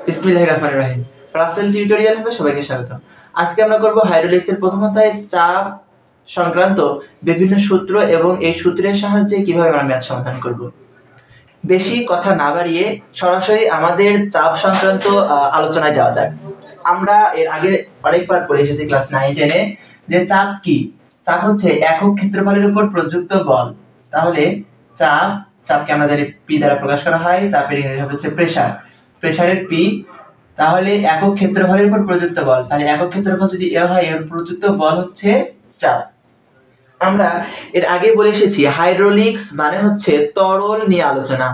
বিসমিল্লাহির রহমানির রহিম। রাসেল টিউটোরিয়াল হবে সবাইকে স্বাগত। আজকে আমরা করব হাইড্রোলিক্সের প্রথম অধ্যায়ে চাপ সংক্রান্ত বিভিন্ন সূত্র এবং এই সূত্রের সাহায্যে কিভাবে আমরা ম্যাথ সমাধান করব। বেশি কথা না বাড়িয়ে সরাসরি আমাদের চাপ সংক্রান্ত আলোচনায় যাওয়া যাক। আমরা এর আগে অনেকবার পড়ে এসেছি ক্লাস 9-10-এ যে চাপ কি। চাপ হচ্ছে একক ক্ষেত্রফলের উপর প্রযুক্ত বল। তাহলে চাপকে আমরা জানি পি দ্বারা প্রকাশ করা হয়। চাপের ইংরেজি শব্দ হচ্ছে প্রেসার, প্রেসারের পি। তাহলে একক ক্ষেত্রফলের উপর প্রযুক্ত বল, তাহলে একক ক্ষেত্রফল যদি এ হয় এর প্রযুক্ত বল হচ্ছে চাপ। আমরা এর আগে বলে এসেছি হাইড্রোলিক্স মানে হচ্ছে তরল নিয়ে আলোচনা।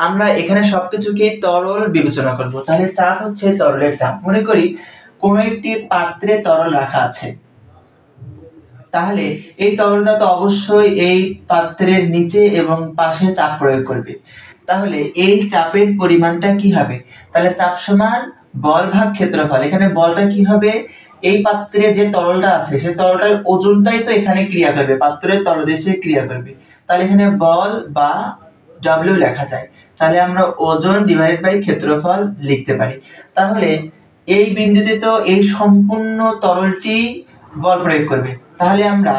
আমরা এখানে সবকিছুকে তরল বিবেচনা করব। তাহলে চাপ হচ্ছে তরলের চাপ। মনে করি কোন একটি পাত্রে তরল রাখা আছে, তাহলে এই তরলটা তো অবশ্যই এই পাত্রের নিচে এবং পাশে চাপ প্রয়োগ করবে। তাহলে এই চাপের পরিমাণটা কি হবে? তাহলে চাপ সমান বল ভাগ ক্ষেত্রফল। এখানে বলটা কি হবে? এই পাত্রে যে তরলটা আছে সে তরলটার ওজনটাই তো এখানে ক্রিয়া করবে, পাত্রের তলদেশে ক্রিয়া করবে। তাহলে এখানে বল বা W লেখা যায়। তাহলে আমরা ওজন ডিভাইডেড বাই ক্ষেত্রফল লিখতে পারি। তাহলে এই বিন্দুতে তো এই সম্পূর্ণ তরলটি বল প্রয়োগ করবে। তাহলে আমরা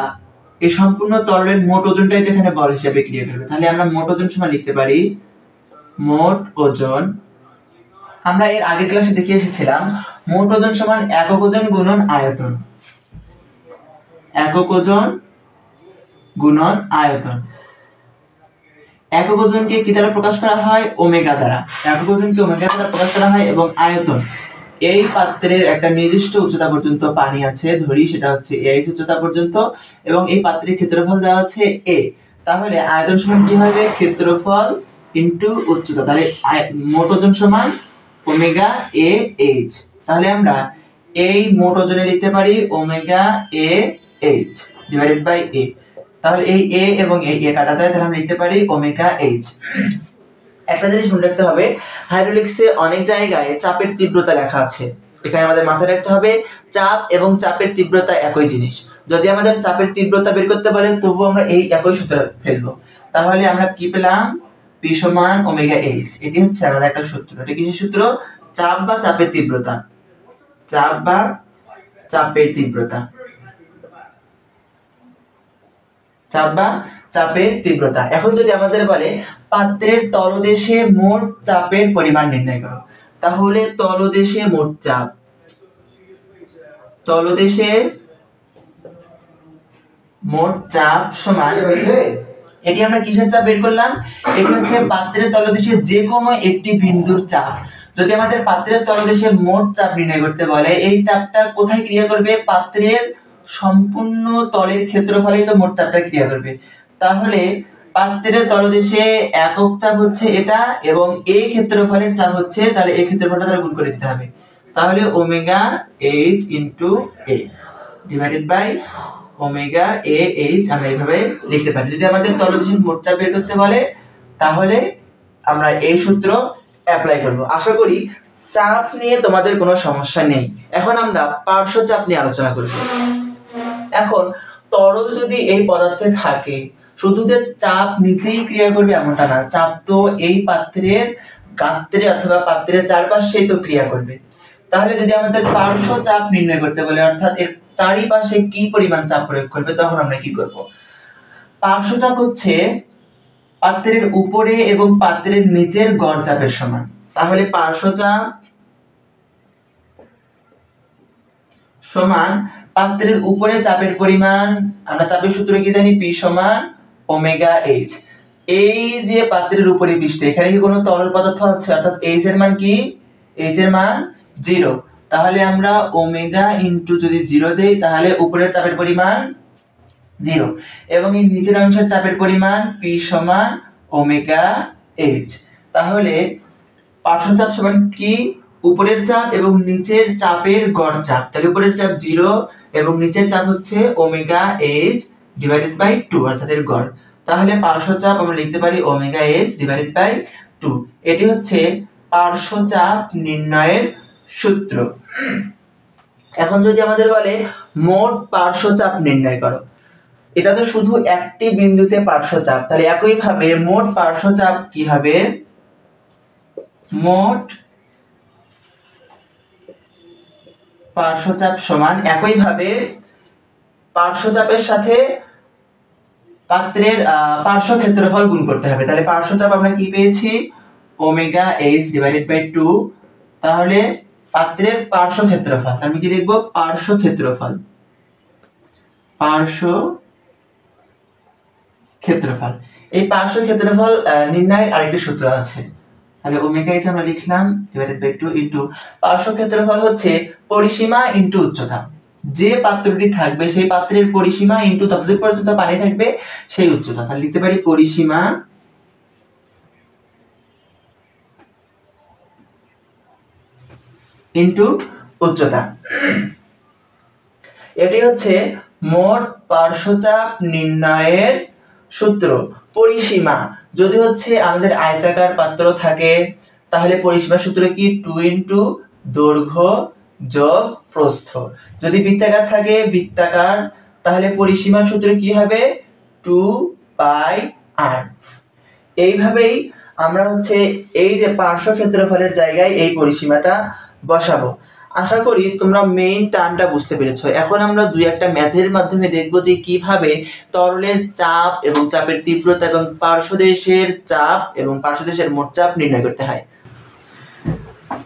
এই সম্পূর্ণ তরলের মোট ওজনটাই তো এখানে বল হিসেবে ক্রিয়া করবে। তাহলে আমরা মোট ওজন সমান লিখতে পারি মোট ওজন। আমরা এর আগের ক্লাসে দেখে এসেছিলাম মোট ওজন সমান একক ওজন গুণন আয়তন। একক ওজন গুণন আয়তন। একক ওজনকে কি দ্বারা প্রকাশ করা হয়? ওমেগা দ্বারা। একক ওজনকে ওমেগা দ্বারা প্রকাশ করা হয়। এবং আয়তন, এই পাত্রের একটা নির্দিষ্ট উচ্চতা পর্যন্ত পানি আছে, ধরি সেটা হচ্ছে এইচ উচ্চতা পর্যন্ত, এবং এই পাত্রের ক্ষেত্রফল দেওয়া আছে এ। তাহলে আয়তন সমান কি হবে? ক্ষেত্রফল ইনটু উচ্চতা। তাহলে মোট ওজন সমান ওমেগা এ এইচ। তাহলে আমরা এই মোট ওজনে লিখতে পারি omega A H divided by A. তাহলে এই এ এবং এই এ কাটা যায়, তাহলে আমরা লিখতে পারি ওমেগা এইচ। একটা জিনিস মনে রাখতে হবে, হাইড্রোলিক্সে অনেক জায়গায় চাপের তীব্রতা লেখা আছে। এখানে আমাদের মাথায় রাখতে হবে চাপ এবং চাপের তীব্রতা একই জিনিস। যদি আমাদের চাপের তীব্রতা বের করতে বলে তবু আমরা এই একই সূত্র ফেলবো। তাহলে আমরা কি পেলাম? P সমান ওমেগা এইচ। এটি হচ্ছে আমাদের একটা সূত্র। এটা কিসের সূত্র? চাপ বা চাপের তীব্রতা। চাপ বা চাপের তীব্রতা। চাপ বা চাপের তীব্রতা। এখন যদি আমাদের বলে পাত্রের তলদেশে মোট চাপের পরিমাণ নির্ণয় করো, তাহলে তলদেশে মোট চাপ, তলদেশে মোট চাপ সমান, এটি আমরা কিসের চাপ বের করলাম? এটি হচ্ছে পাত্রের তলদেশে যে কোনো একটি বিন্দুর চাপ। যদি আমাদের পাত্রের তলদেশে মোট চাপ নির্ণয় করতে বলে, এই চাপটা কোথায় ক্রিয়া করবে? পাত্রের সম্পূর্ণ তলের ক্ষেত্রফলেই তো মোট চাপটা ক্রিয়া করবে। তাহলে পাত্রের তলদেশে একক চাপ হচ্ছে এটা, এবং এই ক্ষেত্রফলের চাপ হচ্ছে, তাহলে এই ক্ষেত্রফলটা দ্বারা গুণ করে দিতে হবে। তাহলে omega H into A divided by omega A H আমরা এইভাবে লিখতে পারি। যদি আমাদের তলদেশের মোট চাপ বের করতে বলে তাহলে আমরা এই সূত্র অ্যাপ্লাই করব। আশা করি চাপ নিয়ে তোমাদের কোনো সমস্যা নেই। এখন আমরা পার্শ্ব চাপ নিয়ে আলোচনা করব। এখন তরল যদি এই পদার্থে থাকে, শুধু যে চাপ নিচেই ক্রিয়া করবে এমনটা না, চাপ তো এই পাত্রের গাত্রে অথবা পাত্রের চারপাশেই তো ক্রিয়া করবে। তাহলে যদি আমাদের পার্শ্ব চাপ নির্ণয় করতে বলে, অর্থাৎ এর চারিপাশে কি পরিমাণ চাপ প্রয়োগ করবে, তখন আমরা কি করব? পার্শ্ব চাপ হচ্ছে পাত্রের উপরে এবং পাত্রের নিচের গড় চাপের সমান। তাহলে পার্শ্ব চাপ সমান পাত্রের উপরে চাপের পরিমাণ, আমরা চাপের সূত্র কি জানি? P সমান ওমেগা এইচ। এই যে পাত্রের উপরে পৃষ্ঠে, এখানে কি কোনো তরল পদার্থ আছে? অর্থাৎ এইচ এর মান কি? এইচ এর মান 0। তাহলে আমরা ওমেগা ইনটু যদি 0 দেই, তাহলে উপরের চাপের পরিমাণ 0 এবং এই নিচের অংশের চাপের পরিমাণ P সমান ওমেগা এইচ। তাহলে পার্শ্ব চাপ সমান কি? উপরের চাপ এবং নিচের চাপের গড় চাপ। তাহলে উপরের চাপ 0 এবং নিচের চাপ হচ্ছে ওমেগা এইচ ডিভাইডেড বাই 2, অর্থাৎ এর গড়। তাহলে পার্শ্ব চাপ আমরা লিখতে পারি ওমেগা এইচ ডিভাইডেড বাই 2। এটি হচ্ছে পার্শ্ব চাপ নির্ণয়ের সূত্র। এখন যদি আমাদের বলে মোট পার্শ্ব চাপ নির্ণয় করো, এটা তো শুধু একটি বিন্দুতে পার্শ্ব চাপ, তাহলে একইভাবে মোট পার্শ্ব চাপ কি হবে? মোট পার্শ্বচাপ সমান, একইভাবে পার্শ্বচাপের সাথে পাত্রের পার্শ্ব ক্ষেত্রফল গুণ করতে হবে। তাহলে পার্শ্বচাপ আমরা কি পেয়েছি, ওমেগা এইচ ডিভাইডেড বাই 2, তাহলে পাত্রের পার্শ্ব ক্ষেত্রফল আমি কি লিখব, পার্শ্ব ক্ষেত্রফল, পার্শ্ব ক্ষেত্রফল। এই পার্শ্ব ক্ষেত্রফল নির্ণয়ের আরেকটি সূত্র আছে, তাহলে ওমেগা এইচ আমরা লিখলাম ডিভাইডেড বাই 2 ইনটু পার্শ্ব ক্ষেত্রফল হচ্ছে পরিসীমা ইনটু উচ্চতা। যে পাত্রটি থাকবে সেই পাত্রের পরিসীমা ইনটু ততদূর পর্যন্ত পানি থাকবে সেই উচ্চতা। তাহলে লিখতে পারি পরিসীমা ইনটু উচ্চতা। এটি হচ্ছে মোট পার্শ্বচাপ নির্ণয়ের সূত্র। পরিসীমা যদি হচ্ছে আমাদের আয়তাকার পাত্র থাকে তাহলে পরিসীমা সূত্র কি, 2 ইনটু দৈর্ঘ্য যোগ প্রস্থ। যদি বৃত্তাকার থাকে, বৃত্তাকার, তাহলে পরিসীমা সূত্র কি হবে, 2 পাই r। এইভাবেই আমরা হচ্ছে এই যে পার্শ্ব ক্ষেত্রফলের জায়গায় এই পরিসীমাটা বসাবো। আশা করি তোমরা মেইন টার্মটা বুঝতে পেরেছো। এখন আমরা দুই একটা ম্যাথের মাধ্যমে দেখব যে কিভাবে তরলের চাপ এবং চাপের তীব্রতা এবং পার্শ্বদেশের চাপ এবং পার্শ্বদেশের মোট চাপ নির্ণয় করতে হয়।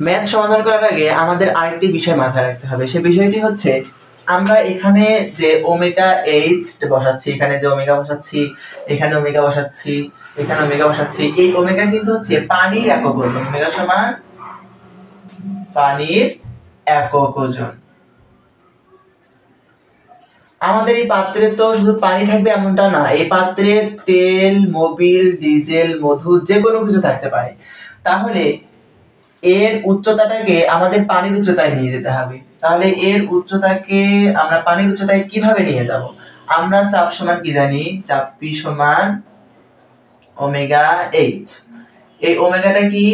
ম্যাথ সমাধান করার আগে আমাদের আরেকটি বিষয় মাথায় রাখতে হবে, সেই বিষয়টি হচ্ছে আমরা এখানে যে ওমেগা এইচ বসাচ্ছি, এখানে যে ওমেগা বসাচ্ছি, এখানে ওমেগা বসাচ্ছি, এখানে ওমেগা বসাচ্ছি, এই ওমেগা কিন্তু হচ্ছে পানির একক ওজন। ওমেগা সমান পানির একক ওজন। আমাদের এই পাত্রে তো শুধু পানি থাকবে এমনটা না, এই পাত্রে তেল, মোবিল, ডিজেল, মধু যে কোনো কিছু থাকতে পারে। তাহলে এর উচ্চতাটাকে আমাদের পানির উচ্চতায় নিয়ে যেতে হবে। তাহলে এর উচ্চতাকে আমরা পানির উচ্চতায় কিভাবে নিয়ে যাব, আমরা চাপ সমান কি জানি, চাপ পি সমান ওমেগা এইচ। এই ওমেগাটা কি,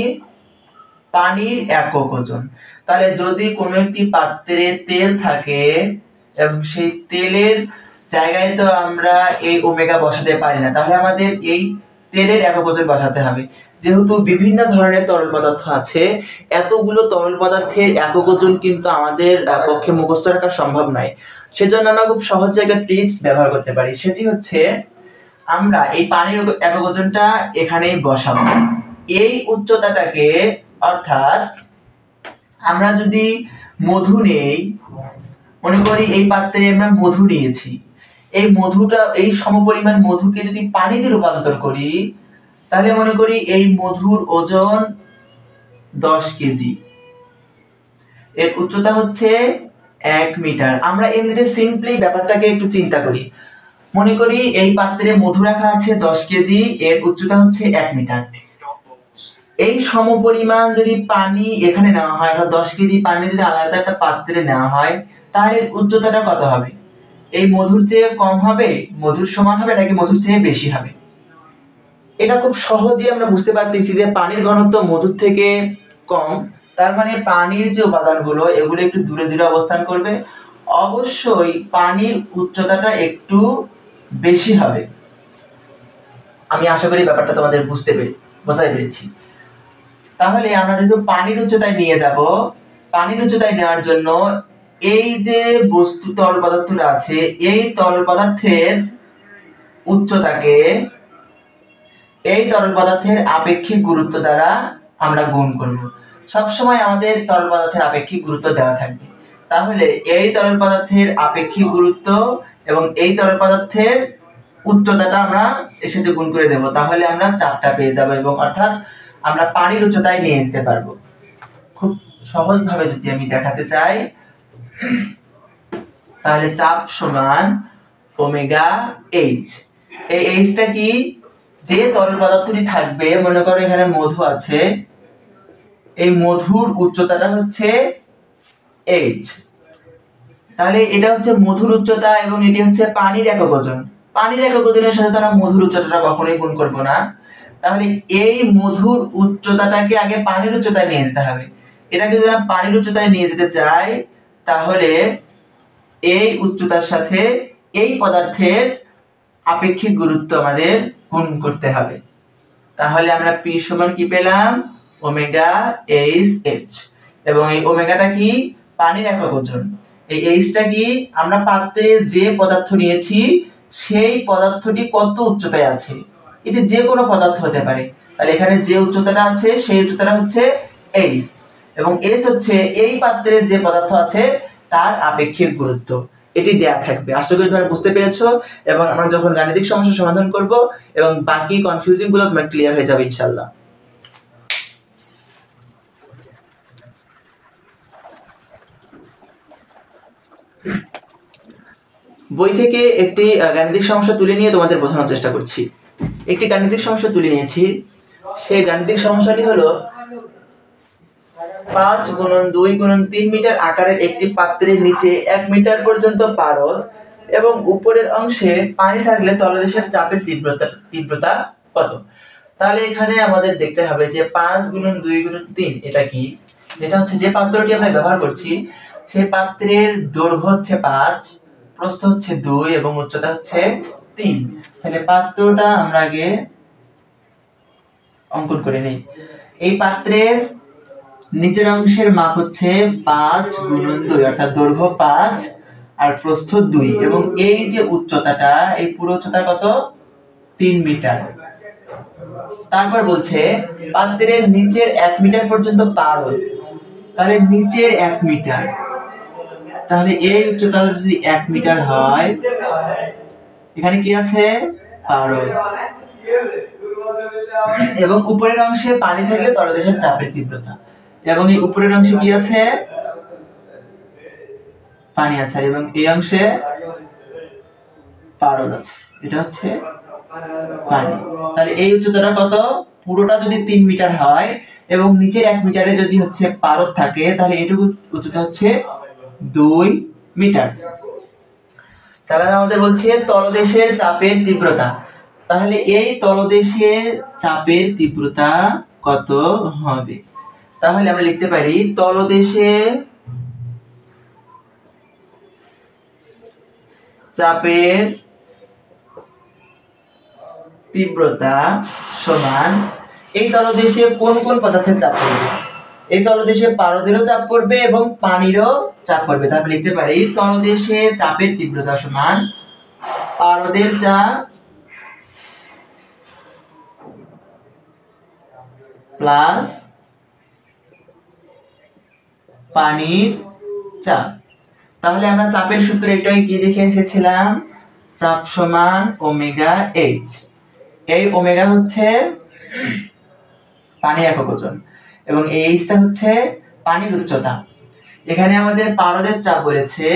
পানির একক ওজন। তাহলে যদি কোনো একটি পাত্রে তেল থাকে এবং সেই তেলের জায়গায় তো আমরা এই ওমেগা বসাতে পারি না, তাহলে আমাদের এই তেলের একক ওজন বসাতে হবে। যেহেতু বিভিন্ন ধরনের তরল পদার্থ আছে, এতগুলো তরল পদার্থের একক ওজন কিন্তু আমাদের পক্ষে মুখস্থ রাখা সম্ভব নয়। সেজন্য আমরা খুব সহজে একটা ট্রিক্স ব্যবহার করতে পারি, সেটি হচ্ছে আমরা এই পানির একক ওজনটা এখানেই বসাবো। এই উচ্চতাটাকে, অর্থাৎ আমরা যদি মধু নেই, মনে করি এই পাত্রে আমরা মধু নিয়েছি, এই মধুটা, এই সমপরিমাণ মধুকে যদি পানিতে রূপান্তর করি তাহলে মনে করি এই মধুর ওজন 10 কেজি, এর উচ্চতা হচ্ছে 1 মিটার। আমরা এমনিতে সিম্পলি ব্যাপারটাকে একটু চিন্তা করি, মনে করি এই পাত্রে মধু রাখা আছে 10 কেজি, এর উচ্চতা হচ্ছে 1 মিটার। এই সমপরিমাণ যদি পানি এখানে নেওয়া হয়, অর্থাৎ 10 কেজি পানি যদি আলাদা একটা পাত্রে নেওয়া হয়, তাহলে উচ্চতাটা কত হবে, এই মধুর চেয়ে কম হবে, মধুর সমান হবে, নাকি মধুর চেয়ে বেশি হবে? এটা খুব সহজেই আমরা বুঝতে পারতেছি যে পানির ঘনত্ব মধুর থেকে কম, তার মানে পানির যে উপাদানগুলো এগুলো একটু দূরে দূরে অবস্থান করবে, অবশ্যই পানির উচ্চতাটা একটু বেশি হবে। আমি আশা করি ব্যাপারটা তোমাদের বোঝাতে পেরেছি। তাহলে আমরা যেহেতু পানির উচ্চতায় নিয়ে যাব, পানির উচ্চতায় নেওয়ার জন্য এই যে বস্তু তরল পদার্থটা আছে, এই তরল পদার্থের উচ্চতাকে এই তরল পদার্থের আপেক্ষিক গুরুত্ব দ্বারা আমরা গুণ করব। সবসময় আমাদের তরল পদার্থের আপেক্ষিক গুরুত্ব দেওয়া থাকবে। তাহলে এই তরল পদার্থের আপেক্ষিক গুরুত্ব এবং এই তরল পদার্থের উচ্চতাটা আমরা এর সাথে গুণ করে দেব, তাহলে আমরা চাপটা পেয়ে যাব, এবং অর্থাৎ আমরা পানির উচ্চতায় নিয়ে যেতে পারবো। খুব সহজ ভাবে যদি আমি দেখাতে চাই, তাহলে চাপ সমান ওমেগা এইচ। এই এইচটা কি, যে তরল পদার্থটি থাকবে, মনে করো এখানে মধু আছে, এই মধুর উচ্চতাটা হচ্ছে এইচ। তাহলে এটা হচ্ছে মধুর উচ্চতা এবং এটি হচ্ছে পানির একক ওজন। পানির একক ওজনের সাথে তারা মধুর উচ্চতাটা কখনোই গুণ করব না। তাহলে এই মধুর উচ্চতাটাকে আগে পানির উচ্চতায় নিয়ে যেতে হবে। এটাকে যদি আমরা পানির উচ্চতায় নিয়ে যেতে চাই, তাহলে এই উচ্চতার সাথে এই পদার্থের আপেক্ষিক গুরুত্ব আমাদের গুণ করতে হবে। তাহলে আমরা পি সমান কি পেলাম, ওমেগা এইচ এইচ, এবং এই ওমেগাটা কি, পানির একক ওজন। এই এইচটা কি, আমরা পাত্রে যে পদার্থ নিয়েছি সেই পদার্থটি কত উচ্চতায় আছে, এটি যে কোনো পদার্থ হতে পারে। তাহলে এখানে যে উচ্চতাটা আছে সেই উচ্চতাটা হচ্ছে এইচ, এবং এস হচ্ছে এই পাত্রে যে পদার্থ আছে তার আপেক্ষিক গুরুত্ব। এটি দেয়া থাকবে। আশা করি তোমরা বুঝতে পেরেছো, এবং আমরা যখন গাণিতিক সমস্যা সমাধান করব এবং বাকি কনফিউজিং গুলো তোমার ক্লিয়ার হয়ে যাবে ইনশাআল্লাহ। বই থেকে একটি গাণিতিক সমস্যা তুলে নিয়ে তোমাদের বোঝানোর চেষ্টা করছি। একটি গাণিতিক সমস্যা তুলে নিয়েছি। সেই গাণিতিক সমস্যাটি হলো 5 × 2 × 3 মিটার আকারের একটি পাত্রের নিচে 1 মিটার পর্যন্ত পারদ এবং উপরের অংশে পানি থাকলে তলদেশের চাপের তীব্রতা কত। তাহলে এখানে আমাদের দেখতে হবে যে 5 × 2 × 3 এটা কি, যেটা হচ্ছে যে পাত্রটি আমরা ব্যবহার করছি সেই পাত্রের দৈর্ঘ্য হচ্ছে 5, প্রস্থ হচ্ছে 2 এবং উচ্চতা হচ্ছে 3। তাহলে পাত্রটা আমরা আগে অঙ্কন করে নেই। এই পাত্রের নিচের অংশের মাপ হচ্ছে 5 × 2 অর্থাৎ দৈর্ঘ্য 5 আর প্রস্থ 2, এবং এই যে উচ্চতাটা, এই পুরো উচ্চতা কত, 3 মিটার। তারপর বলছে পাত্রের নিচের 1 মিটার পর্যন্ত পারদ, তাহলে নিচের 1 মিটার, তাহলে এই উচ্চতা যদি 1 মিটার হয়, এখানে কি আছে, পারদ, এবং উপরের অংশে পানি থাকলে তলদেশের চাপের তীব্রতা, এবং এই উপরের অংশে কি আছে, পানি আছে, এবং এই অংশে পারদ আছে, এটা হচ্ছে পানি। তাহলে এই উচ্চতাটা কত, পুরোটা যদি 3 মিটার হয় এবং নিচের 1 মিটারে যদি হচ্ছে পারদ থাকে, তাহলে এটুকু উচ্চতা হচ্ছে 2 মিটার। তাহলে আমাদের বলছে তলদেশের চাপের তীব্রতা, তাহলে এই তলদেশের চাপের তীব্রতা কত হবে। তাহলে আমরা লিখতে পারি তলদেশে চাপের তীব্রতা সমান, এই তলদেশে কোন কোন পদার্থের চাপ পড়বে, এই তলদেশে পারদেরও চাপ পড়বে এবং পানিরও চাপ পড়বে। তাহলে লিখতে পারি তলদেশে চাপের তীব্রতা সমান পারদের চাপ প্লাস পানির চাপ। তাহলে আমরা চাপের সূত্র এটাই কি দেখে এসেছিলাম, চাপ সমান ওমেগা এইচ। এই ওমেগা হচ্ছে পানির একক ওজন এবং এই এইচটা হচ্ছে পানির উচ্চতা। এখানে আমাদের পারদের চাপ বলেছে,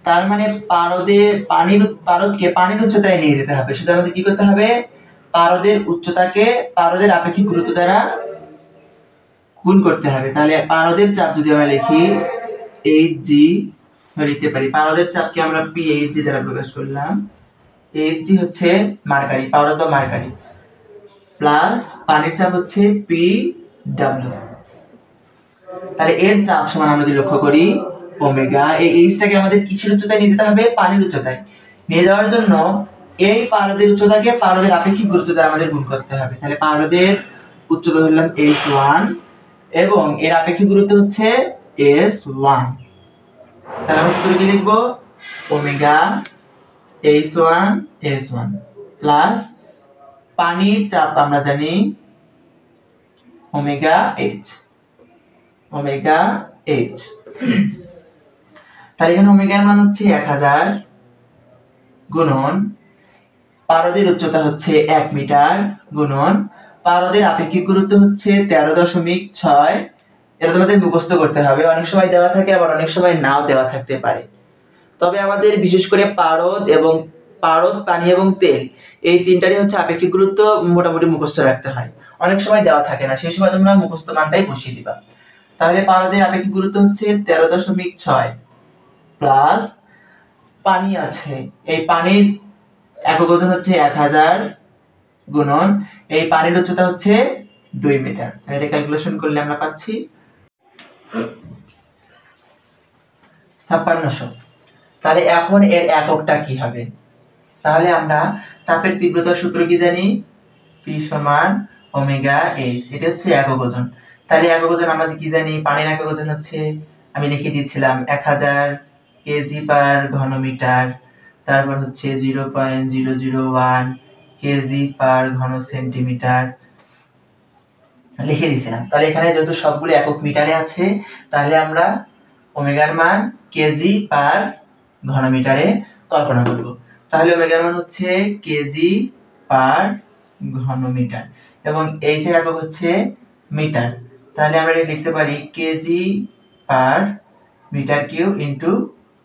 তার মানে পারদকে পানির উচ্চতায় নিয়ে যেতে হবে। সেটা আমাদের কি করতে হবে, পারদের উচ্চতাকে পারদের আপেক্ষিক গুরুত্ব দ্বারা গুণ করতে হবে। তাহলে পারদের চাপ যদি আমরা লিখি এইচ জি, লিখতে পারি পারদের চাপকে আমরা পি এইচ জি দ্বারা প্রকাশ করলাম। এইচ জি হচ্ছে মার্কারি, পারদ বা মার্কারি, প্লাস পানির চাপ হচ্ছে পি ডাব্লিউ। তাহলে এর চাপ সমান আমরা যদি লক্ষ্য করি ওমেগা, এই এইচটাকে আমাদের কিসের উচ্চতায় নিয়ে যেতে হবে, পানির উচ্চতায় নিয়ে যাওয়ার জন্য এই পারদের উচ্চতাকে পারদের আপেক্ষিক গুরুত্ব দ্বারা আমাদের গুণ করতে হবে। তাহলে পারদের উচ্চতা ধরলাম h1 এবং এর আপেক্ষিক গুরুত্ব হচ্ছে s1। তাহলে আমরা সূত্র কি লিখব, ওমেগা h1 s1 প্লাস পানির চাপ আমরা জানি ওমেগা h, ওমেগা h। তাহলে এখানে ওমেগার মান হচ্ছে 1000 গুণন পারদের উচ্চতা হচ্ছে 1 মিটার গুণন পারদের আপেক্ষিক গুরুত্ব হচ্ছে 13.6। এটা তোমাদের মুখস্থ করতে হবে, অনেক সময় দেওয়া থাকে আবার অনেক সময় নাও দেওয়া থাকতে পারে। তবে আমাদের বিশেষ করে পারদ, পানি এবং তেল এই তিনটারই হচ্ছে আপেক্ষিক গুরুত্ব মোটামুটি মুখস্থ রাখতে হয়, অনেক সময় দেওয়া থাকে না, সেই সময় তোমরা মুখস্থ মানটাই বসিয়ে দিবা। তাহলে পারদের আপেক্ষিক গুরুত্ব হচ্ছে 13.6 প্লাস পানি আছে, এই পানির একক ওজন হচ্ছে 1000 গুণন এই পানির উচ্চতা হচ্ছে 2 মিটার। এটা ক্যালকুলেশন করলে আমরা পাচ্ছি 5600। তাহলে এখন এর এককটা কি হবে, তাহলে আমরা চাপের তীব্রতার সূত্র কি জানি, P সমান ওমেগা এইচ, এটা হচ্ছে একক ওজন। তাহলে একক ওজন আমরা কি জানি, পানির একক ওজন হচ্ছে আমি লিখে দিয়েছিলাম 1000 কেজি পার ঘনমিটার, তারপর হচ্ছে 0.001 কেজি পার ঘন সেন্টিমিটার লিখে দিয়েছিলাম। তাহলে এখানে যেহেতু সবগুলো একক মিটারে আছে, তাহলে আমরা ওমেগার মান কেজি পার ঘনমিটারে কল্পনা করব। তাহলে ওমেগার মান হচ্ছে কেজি পার ঘনমিটার এবং এইচ এর একক হচ্ছে মিটার। তাহলে আমরা এটা লিখতে পারি KG per metre cube into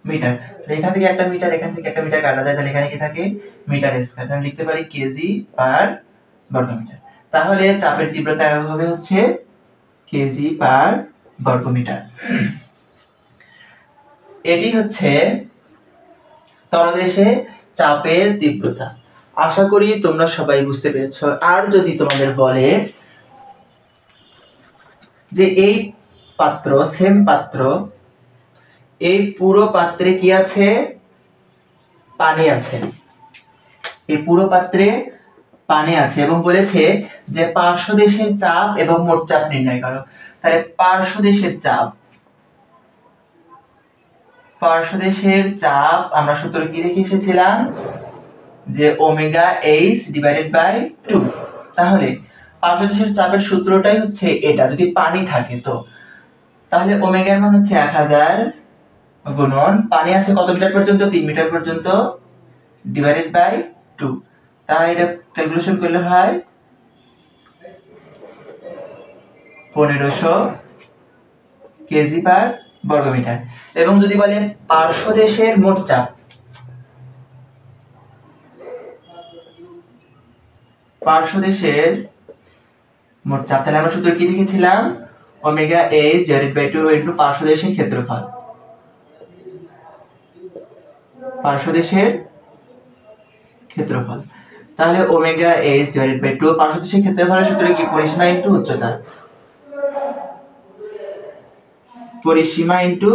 metre. এখান থেকে একটা মিটার, এখান থেকে একটা মিটার কাটা যায়, তাহলে এখানে কি থাকে মিটার স্কয়ার। তাহলে লিখতে পারি কেজি পার বর্গমিটার। তাহলে চাপের তীব্রতা একক হবে হচ্ছে কেজি পার বর্গমিটার। এটি হচ্ছে তলদেশে চাপের তীব্রতা। আশা করি তোমরা সবাই বুঝতে পেরেছো। আর যদি তোমাদের বলে যে এই পাত্র, সেম পাত্র, এই পুরো পাত্রে কি আছে, পানি আছে, এই পুরো পাত্রে পানি আছে এবং বলেছে যে পার্শ্বদেশের চাপ এবং মোট চাপ নির্ণয় করো। তাহলে পার্শ্বদেশের চাপ আমরা সূত্র কি দেখে এসেছিলাম যে ওমেগা এইচ ডিভাইডেড বাই 2। তাহলে পার্শ্বদেশের চাপের সূত্রটাই হচ্ছে এটা, যদি পানি থাকে তো। তাহলে ওমেগার মান হচ্ছে 1000 গুণন পানি আছে কত মিটার পর্যন্ত, 3 মিটার পর্যন্ত, ডিভাইডেড বাই 2। তাহলে এটা ক্যালকুলেশন করলে হয় 1500 কেজি পার বর্গমিটার। এবং যদি বলেন পার্শ্বদেশের মোট চাপ, পার্শ্বদেশের মোট চাপ, তাহলে আমরা সূত্র কি লিখেছিলাম omega H divided by 2 into পার্শ্বদেশের ক্ষেত্রফল, পার্শ্বদেশের ক্ষেত্রফল। তাহলে ওমেগা এইচ ডিভাইডেড বাই 2 পার্শ্বদেশের ক্ষেত্রফলের সূত্র কি, পরিসীমা ইনটু উচ্চতা, পরিসীমা ইনটু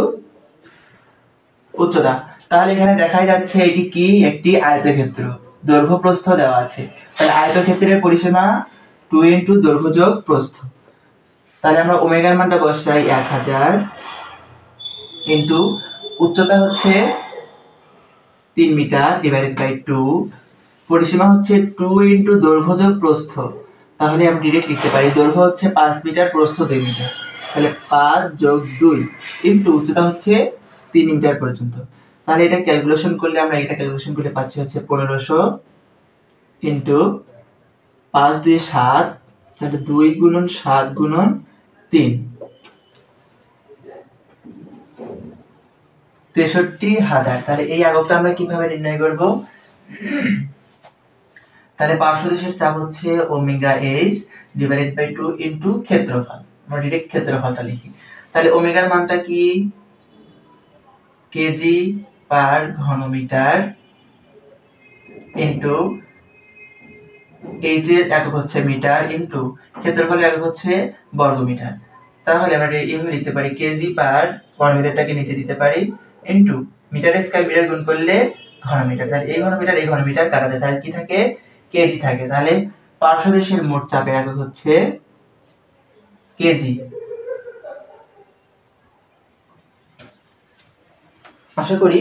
উচ্চতা। তাহলে এখানে দেখাই যাচ্ছে এটি কি, একটি আয়তক্ষেত্র, দৈর্ঘ্য প্রস্থ দেওয়া আছে। তাহলে আয়তক্ষেত্রের পরিসীমা 2 ইনটু দৈর্ঘ্য যোগ প্রস্থ। তাহলে আমরা ওমেগার মানটা বসাই 1000 ইনটু উচ্চতা হচ্ছে 3 মিটার ডিভাইডেড বাই 2, পরিসীমা হচ্ছে 2 ইনটু দৈর্ঘ্য যোগ প্রস্থ। তাহলে আমরা ডিরেক্ট লিখতে পারি দৈর্ঘ্য হচ্ছে 5 মিটার, প্রস্থ 2 মিটার। তাহলে 5 যোগ 2 ইনটু উচ্চতা হচ্ছে 3 মিটার পর্যন্ত। তাহলে এটা ক্যালকুলেশন করলে আমরা এটা ক্যালকুলেশন করলে পাচ্ছি হচ্ছে 1500 ইনটু 5 2 7, তাহলে 2 গুণন 7 গুণন 3, 63,000। তাহলে এই এককটা আমরা কিভাবে নির্ণয় করব? তাহলে পার্শ্বদেশের চাপ হচ্ছে omega H divided by 2 into ক্ষেত্রফল, আমরা ডাইরেক্ট ক্ষেত্রফলটা লিখি। তাহলে ওমেগার মানটা কি, কেজি পার ঘনমিটার ইনটু এইচ এর একক হচ্ছে মিটার ইনটু ক্ষেত্রফলের একক হচ্ছে বর্গমিটার। তাহলে আমরা এইভাবে লিখতে পারি কেজি পার ঘনমিটারটাকে নিচে দিতে পারি ইনটু মিটার স্কয়ার মিটার গুণ করলে ঘনমিটার। তাহলে এই ঘনমিটার কাটা যায়, তাহলে কি থাকে, কেজি থাকে। তাহলে পার্শ্বদেশের মোট চাপের একক হচ্ছে কেজি। আশা করি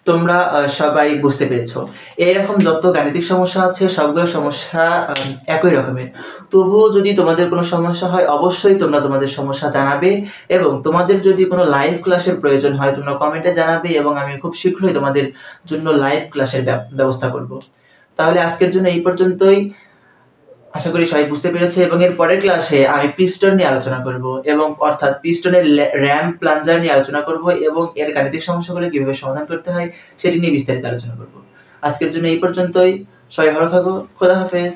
তোমরা সবাই বুঝতে পেরেছো। এইরকম যত গাণিতিক সমস্যা আছে সবগুলো সমস্যা একই রকমের। তবুও যদি তোমাদের কোনো সমস্যা হয় অবশ্যই তোমরা তোমাদের সমস্যা জানাবে, এবং তোমাদের যদি কোনো লাইভ ক্লাসের প্রয়োজন হয় তোমরা কমেন্টে জানাবে, এবং আমি খুব শীঘ্রই তোমাদের জন্য লাইভ ক্লাসের ব্যবস্থা করব। তাহলে আজকের জন্য এই পর্যন্তই। আশা করি সবাই বুঝতে পেরেছে, এবং এর পরের ক্লাসে আমি পিস্টন নিয়ে আলোচনা করব, এবং অর্থাৎ পিস্টনের র্যাম্প প্লাঞ্জার নিয়ে আলোচনা করব, এবং এর গাণিতিক সমস্যাগুলো কিভাবে সমাধান করতে হয় সেটি নিয়ে বিস্তারিত আলোচনা করব। আজকের জন্য এই পর্যন্তই। সবাই ভালো থাকো। খোদা হাফেজ।